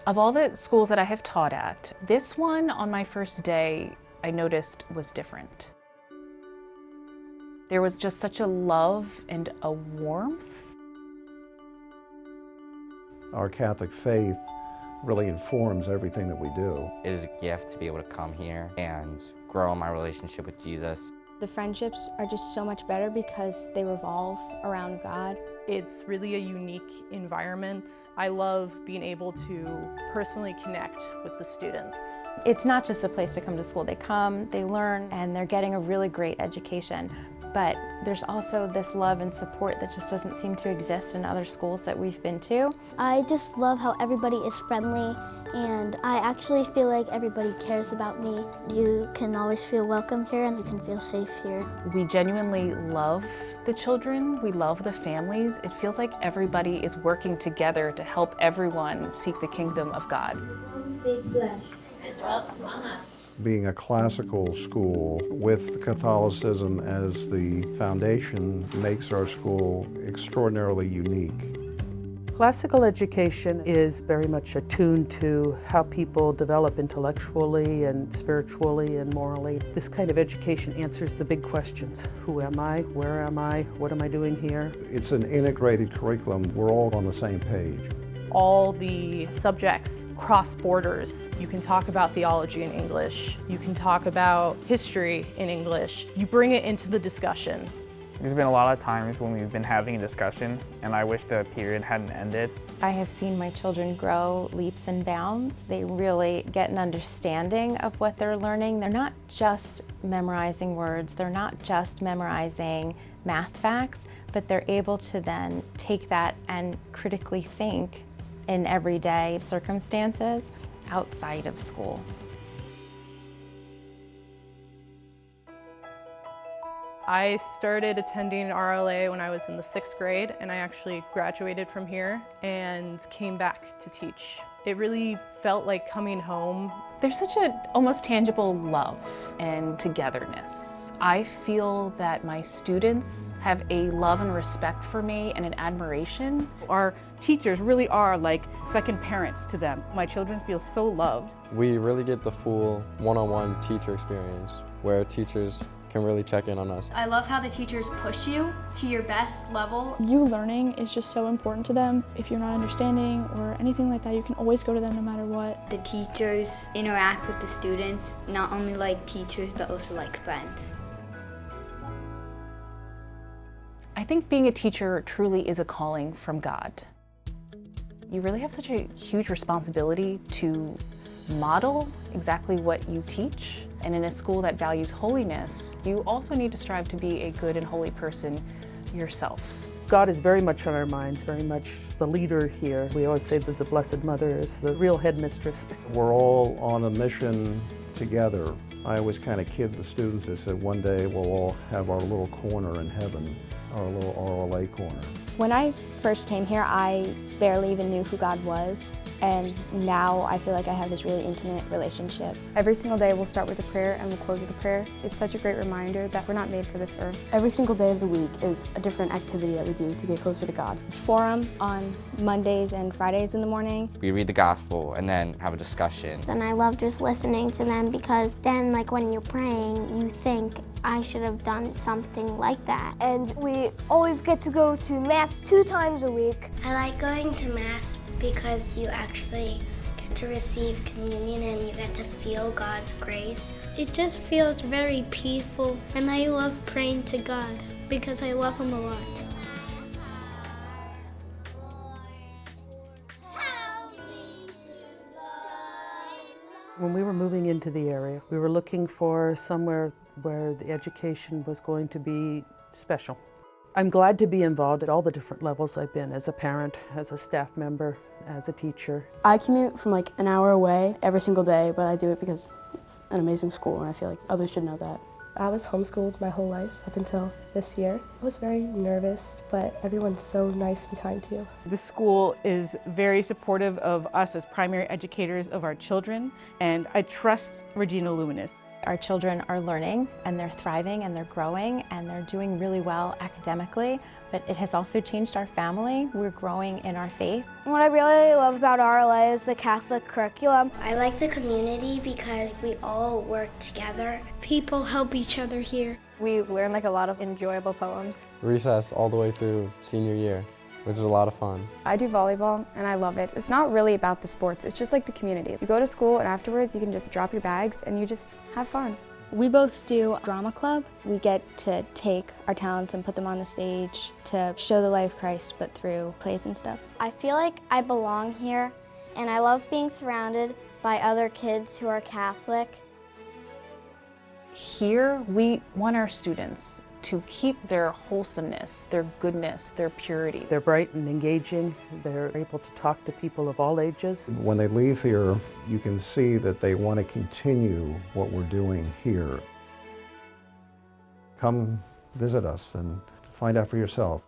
Of all the schools that I have taught at, this one on my first day I noticed was different. There was just such a love and a warmth. Our Catholic faith really informs everything that we do. It is a gift to be able to come here and grow my relationship with Jesus. The friendships are just so much better because they revolve around God. It's really a unique environment. I love being able to personally connect with the students. It's not just a place to come to school. They come, they learn, and they're getting a really great education. But there's also this love and support that just doesn't seem to exist in other schools that we've been to. I just love how everybody is friendly, and I actually feel like everybody cares about me. You can always feel welcome here and you can feel safe here. We genuinely love the children, we love the families. It feels like everybody is working together to help everyone seek the kingdom of God. Being a classical school with Catholicism as the foundation makes our school extraordinarily unique. Classical education is very much attuned to how people develop intellectually and spiritually and morally. This kind of education answers the big questions. Who am I? Where am I? What am I doing here? It's an integrated curriculum. We're all on the same page. All the subjects cross borders. You can talk about theology in English. You can talk about history in English. You bring it into the discussion. There's been a lot of times when we've been having a discussion and I wish the period hadn't ended. I have seen my children grow leaps and bounds. They really get an understanding of what they're learning. They're not just memorizing words, they're not just memorizing math facts, but they're able to then take that and critically think in everyday circumstances outside of school. I started attending RLA when I was in the 6th grade, and I actually graduated from here and came back to teach. It really felt like coming home. There's such an almost tangible love and togetherness. I feel that my students have a love and respect for me and an admiration. Our teachers really are like second parents to them. My children feel so loved. We really get the full one-on-one teacher experience where teachers can really check in on us. I love how the teachers push you to your best level. You learning is just so important to them. If you're not understanding or anything like that, you can always go to them no matter what. The teachers interact with the students, not only like teachers, but also like friends. I think being a teacher truly is a calling from God. You really have such a huge responsibility to model exactly what you teach. And in a school that values holiness, you also need to strive to be a good and holy person yourself. God is very much on our minds, very much the leader here. We always say that the Blessed Mother is the real headmistress. We're all on a mission together. I always kind of kid the students that said one day we'll all have our little corner in heaven, our little RLA corner. When I first came here, I barely even knew who God was. And now I feel like I have this really intimate relationship. Every single day we'll start with a prayer and we'll close with a prayer. It's such a great reminder that we're not made for this earth. Every single day of the week is a different activity that we do to get closer to God. Forum on Mondays and Fridays in the morning. We read the gospel and then have a discussion. And I love just listening to them because then like when you're praying, you think, I should have done something like that. And we always get to go to Mass 2 times a week. I like going to Mass because you actually get to receive communion and you get to feel God's grace. It just feels very peaceful, and I love praying to God because I love Him a lot. When we were moving into the area, we were looking for somewhere where the education was going to be special. I'm glad to be involved at all the different levels I've been, as a parent, as a staff member, as a teacher. I commute from like an hour away every single day, but I do it because it's an amazing school and I feel like others should know that. I was homeschooled my whole life up until this year. I was very nervous, but everyone's so nice and kind to you. The school is very supportive of us as primary educators of our children, and I trust Regina Luminis. Our children are learning and they're thriving and they're growing and they're doing really well academically, but it has also changed our family. We're growing in our faith. What I really love about RLA is the Catholic curriculum. I like the community because we all work together. People help each other here. We learn like a lot of enjoyable poems. Recess all the way through senior year, which is a lot of fun. I do volleyball and I love it. It's not really about the sports, it's just like the community. You go to school and afterwards you can just drop your bags and you just have fun. We both do drama club. We get to take our talents and put them on the stage to show the light of Christ, but through plays and stuff. I feel like I belong here, and I love being surrounded by other kids who are Catholic. Here, we want our students to keep their wholesomeness, their goodness, their purity. They're bright and engaging. They're able to talk to people of all ages. When they leave here, you can see that they want to continue what we're doing here. Come visit us and find out for yourself.